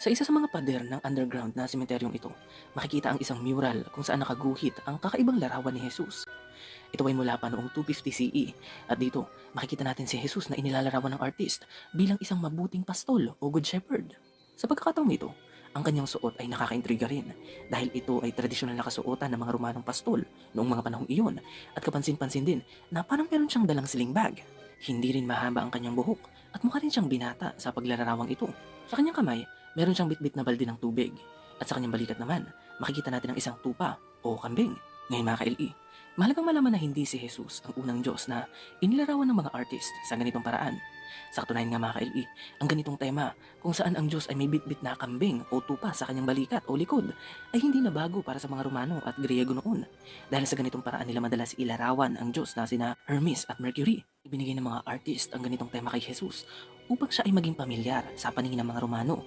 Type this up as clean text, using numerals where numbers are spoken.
Sa isa sa mga pader ng underground na sementeryong ito, makikita ang isang mural kung saan nakaguhit ang kakaibang larawan ni Jesus. Ito ay mula pa noong 250 CE at dito makikita natin si Jesus na inilalarawan ng artist bilang isang mabuting pastol o good shepherd. Sa pagkakataong ito, ang kanyang suot ay nakakaintriga rin dahil ito ay tradisyonal na kasuotan ng mga Romanong pastol noong mga panahong iyon at kapansin-pansin din na parang meron siyang dalang sling bag. Hindi rin mahaba ang kanyang buhok at mukha rin siyang binata sa paglalarawang ito. Sa kanyang kamay, meron siyang bitbit na balde ng tubig at sa kanyang balikat naman, makikita natin ang isang tupa o kambing. Ngayon mga ka-LE, mahalagang malaman na hindi si Jesus ang unang Diyos na inilarawan ng mga artist sa ganitong paraan. Sa katunayan nga mga ka-LE, ang ganitong tema kung saan ang Diyos ay may bitbit na kambing o tupa sa kanyang balikat o likod ay hindi na bago para sa mga Romano at Griego noon. Dahil sa ganitong paraan nila madalas ilarawan ang Diyos na sina Hermes at Mercury. Ibinigay ng mga artist ang ganitong tema kay Jesus upang siya ay maging pamilyar sa paningin ng mga Romano